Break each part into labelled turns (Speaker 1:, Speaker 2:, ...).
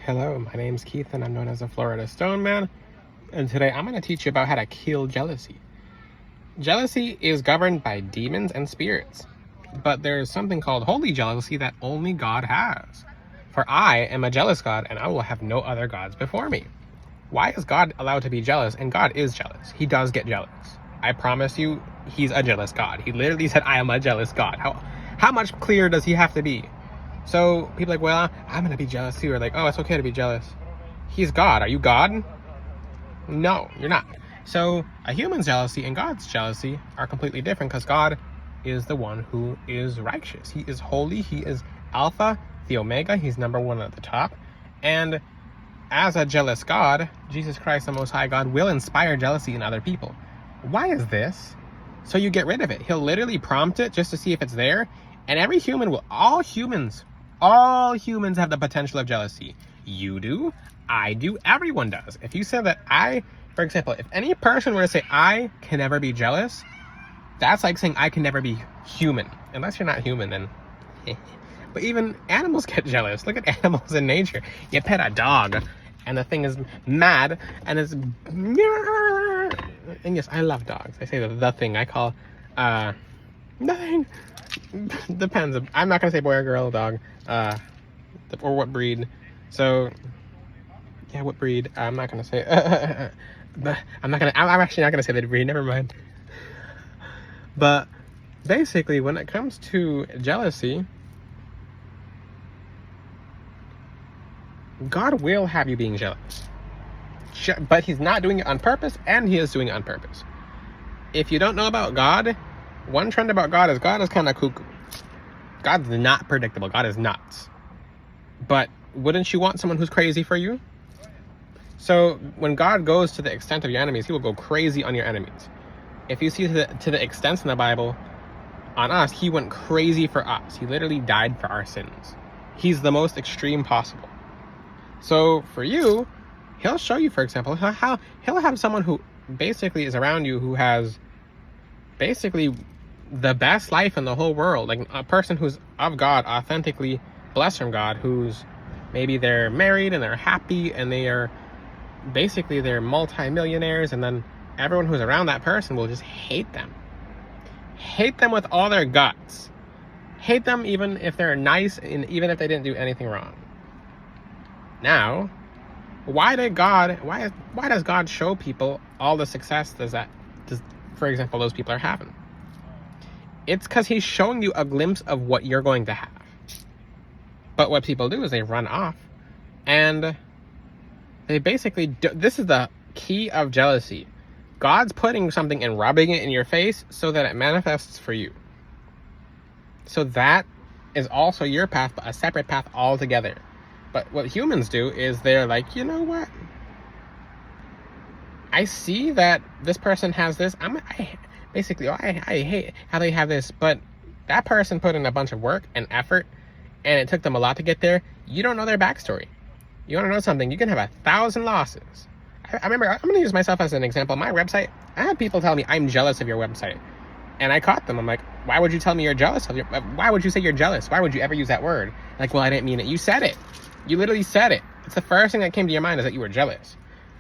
Speaker 1: Hello, my name's Keith and I'm known as the Florida Stone Man. And today I'm going to teach you about how to kill jealousy. Jealousy is governed by demons and spirits, but there's something called holy jealousy that only God has. For I am a jealous God and I will have no other gods before me. Why is God allowed to be jealous? And God is jealous. He does get jealous. I promise you, he's a jealous God. He literally said, I am a jealous God. How much clearer does he have to be? So people are like, well, I'm going to be jealous too. Or like, oh, it's okay to be jealous. He's God. Are you God? No, you're not. So a human's jealousy and God's jealousy are completely different because God is the one who is righteous. He is holy. He is Alpha, the Omega. He's number one at the top. And as a jealous God, Jesus Christ, the Most High God, will inspire jealousy in other people. Why is this? So you get rid of it. He'll literally prompt it just to see if it's there. And every human will, all humans have the potential of jealousy. You do, I do, everyone does. If you said that for example, if any person were to say, I can never be jealous, that's like saying I can never be human. Unless you're not human, then. But even animals get jealous. Look at animals in nature. You pet a dog, and the thing is mad, and it's. And yes, I love dogs. I say the thing. I call nothing. Depends. I'm not gonna say boy or girl, dog, or what breed. So, yeah, what breed? I'm not gonna say. But I'm actually not gonna say the breed. Never mind. But basically, when it comes to jealousy, God will have you being jealous, but He's not doing it on purpose, and He is doing it on purpose. If you don't know about God, one trend about God is kind of cuckoo. God's not predictable. God is nuts. But wouldn't you want someone who's crazy for you? So when God goes to the extent of your enemies, He will go crazy on your enemies. If you see to the extent in the Bible on us, He went crazy for us. He literally died for our sins. He's the most extreme possible. So for you, He'll show you, for example, how He'll have someone who basically is around you who has basically the best life in the whole world, like a person who's of God, authentically blessed from God, who's maybe they're married and they're happy and they're multi-millionaires, and then everyone who's around that person will just hate them with all their guts, hate them even if they're nice and even if they didn't do anything wrong. Now, why does God show people all the success for example, those people are having? It's because He's showing you a glimpse of what you're going to have. But what people do is they run off, and they basically this is the key of jealousy. God's putting something and rubbing it in your face so that it manifests for you. So that is also your path, but a separate path altogether. But what humans do is they're like, you know what? I see that this person has this. I hate how they have this, but that person put in a bunch of work and effort, and it took them a lot to get there. You don't know their backstory. You want to know something? You can have 1,000 losses. I remember, I'm going to use myself as an example. My website, I had people tell me, I'm jealous of your website. And I caught them. I'm like, why would you tell me you're jealous of why would you say you're jealous? Why would you ever use that word? Like, well, I didn't mean it. You said it. You literally said it. It's the first thing that came to your mind is that you were jealous.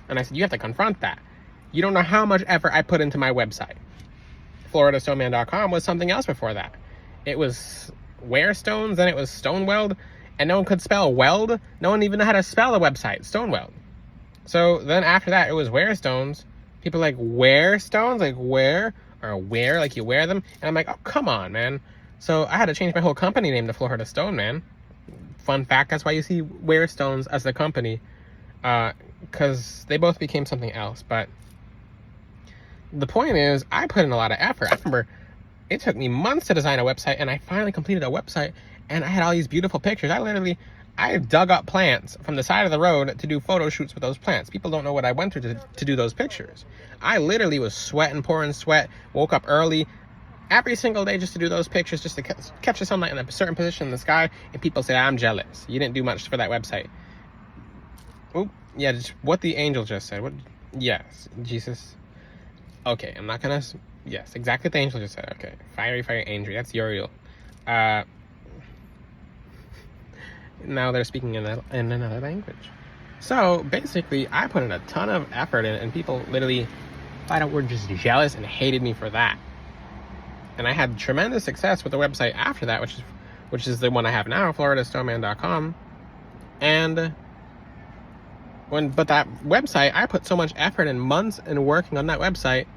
Speaker 1: And I said, you have to confront that. You don't know how much effort I put into my website. FloridaStoneman.com was something else before that. It was Wearstones, then it was Stoneweld, and no one could spell weld. No one even knew how to spell a website, Stoneweld. So then after that, it was Wearstones. People like, wear stones? Like wear? Or wear, like you wear them? And I'm like, oh, come on, man. So I had to change my whole company name to Florida Stone Man. Fun fact, that's why you see Wearstones as the company. Because they both became something else. But the point is, I put in a lot of effort. I remember it took me months to design a website, and I finally completed a website, and I had all these beautiful pictures. I dug up plants from the side of the road to do photo shoots with those plants. People don't know what I went through to do those pictures. I literally was sweating, pouring sweat, woke up early every single day just to do those pictures, just to catch the sunlight in a certain position in the sky, and people say, I'm jealous. You didn't do much for that website. Oh, yeah, just what the angel just said. What? Yes, Jesus. Okay, I'm not gonna... Yes, exactly what the angel just said. Okay, fiery angel. That's Uriel. now they're speaking in another language. So basically, I put in a ton of effort in it, and people literally flat out were just jealous and hated me for that. And I had tremendous success with the website after that, which is the one I have now, floridastoneman.com. And but that website, I put so much effort and months in working on that website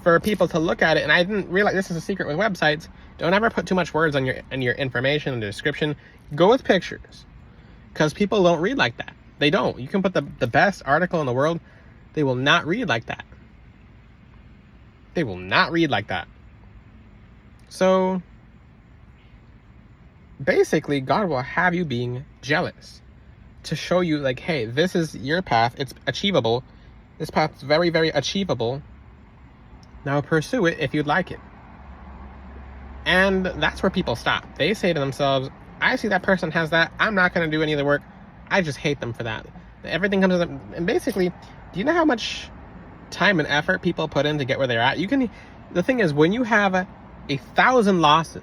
Speaker 1: for people to look at it, and I didn't realize this is a secret with websites. Don't ever put too much words on your information and the description. Go with pictures, because people don't read like that. They don't. You can put the best article in the world, they will not read like that. They will not read like that. So basically, God will have you being jealous to show you, like, hey, this is your path. It's achievable. This path's very, very achievable. Now pursue it if you'd like it. And that's where people stop. They say to themselves, I see that person has that. I'm not going to do any of the work. I just hate them for that. Everything comes to them. And basically, do you know how much time and effort people put in to get where they're at? The thing is, when you have 1,000 losses,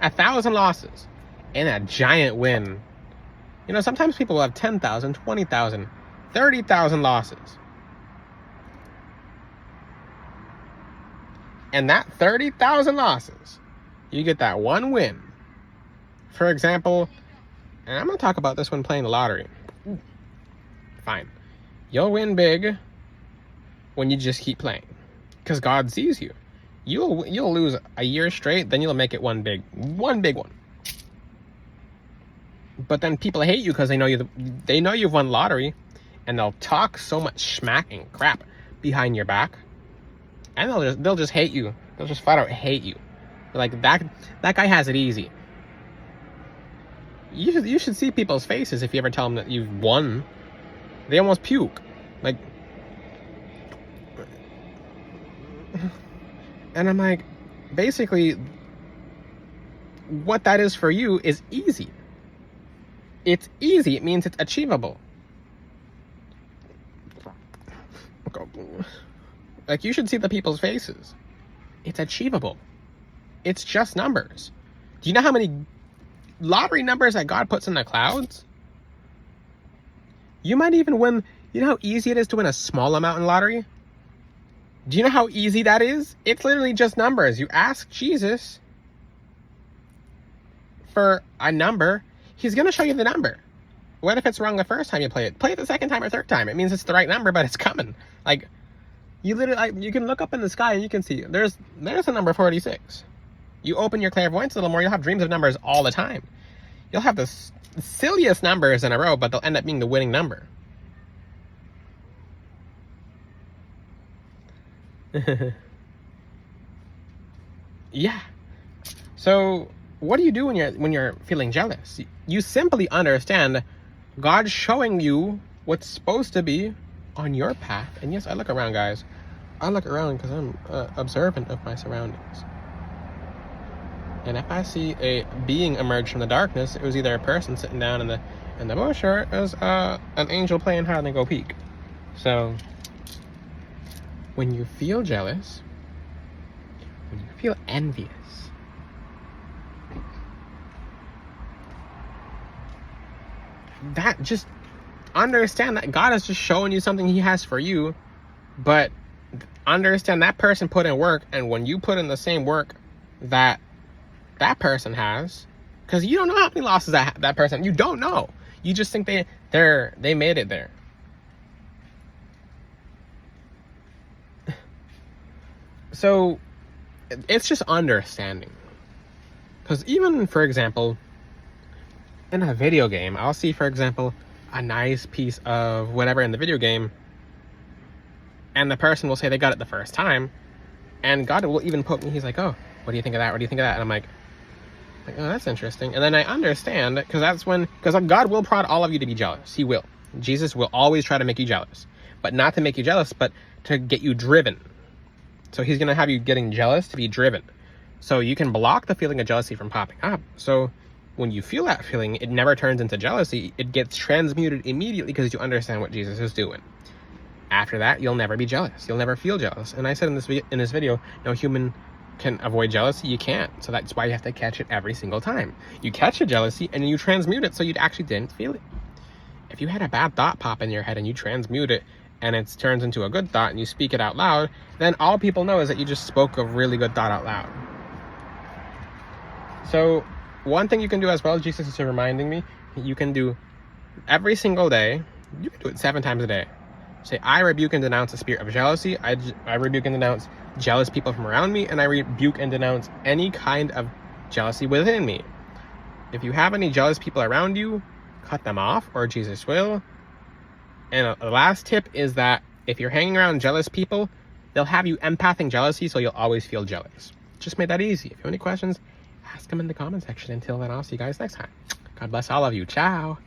Speaker 1: 1,000 losses, and a giant win, sometimes people will have 10,000, 20,000, 30,000 losses. And that 30,000 losses, you get that one win. For example, and I'm going to talk about this when playing the lottery. Fine. You'll win big when you just keep playing, because God sees you. You'll lose a year straight, then you'll make it one big one. But then people hate you because they know you've won lottery, and they'll talk so much smack and crap behind your back, and they'll just hate you. They'll just flat out hate you. Like, that guy has it easy. You should see people's faces if you ever tell them that you've won. They almost puke. Like, and I'm like, basically, what that is for you is easy. It's easy. It means it's achievable. Like, you should see the people's faces. It's achievable. It's just numbers. Do you know how many lottery numbers that God puts in the clouds? You might even win. You know how easy it is to win a small amount in lottery? Do you know how easy that is? It's literally just numbers. You ask Jesus for a number, he's going to show you the number. What if it's wrong the first time you play it? Play it the second time or third time. It means it's the right number, but it's coming. Like, you can look up in the sky and you can see there's a number 46. You open your clairvoyance a little more, you'll have dreams of numbers all the time. You'll have the silliest numbers in a row, but they'll end up being the winning number. Yeah. So what do you do when you're feeling jealous? You simply understand God's showing you what's supposed to be on your path. And yes, I look around, guys. I look around because I'm observant of my surroundings. And if I see a being emerge from the darkness, it was either a person sitting down in the bush, or it was an angel playing hide and go peek. So when you feel jealous, when you feel envious, that just understand that God is just showing you something he has for you, but understand that person put in work, and when you put in the same work that person has, because you don't know how many losses that person, you don't know. You just think they made it there. So it's just understanding. Because even, for example, in a video game, I'll see, for example, a nice piece of whatever in the video game, and the person will say they got it the first time, and God will even poke me. He's like, oh, what do you think of that? What do you think of that? And I'm like, oh, that's interesting. And then I understand, because God will prod all of you to be jealous. He will. Jesus will always try to make you jealous, but not to make you jealous, but to get you driven. So he's going to have you getting jealous to be driven. So you can block the feeling of jealousy from popping up. So when you feel that feeling, it never turns into jealousy. It gets transmuted immediately because you understand what Jesus is doing. After that, you'll never be jealous. You'll never feel jealous. And I said in this video, no human can avoid jealousy? You can't. So that's why you have to catch it every single time. You catch a jealousy and you transmute it so you actually didn't feel it. If you had a bad thought pop in your head and you transmute it and it turns into a good thought and you speak it out loud, then all people know is that you just spoke a really good thought out loud. So one thing you can do as well, Jesus is reminding me, you can do every single day, you can do it 7 times a day. Say, I rebuke and denounce the spirit of jealousy. I rebuke and denounce jealous people from around me, and I rebuke and denounce any kind of jealousy within me. If you have any jealous people around you, cut them off, or Jesus will. And the last tip is that if you're hanging around jealous people, they'll have you empathing jealousy, so you'll always feel jealous. Just made that easy. If you have any questions, ask them in the comment section. Until then, I'll see you guys next time. God bless all of you. Ciao.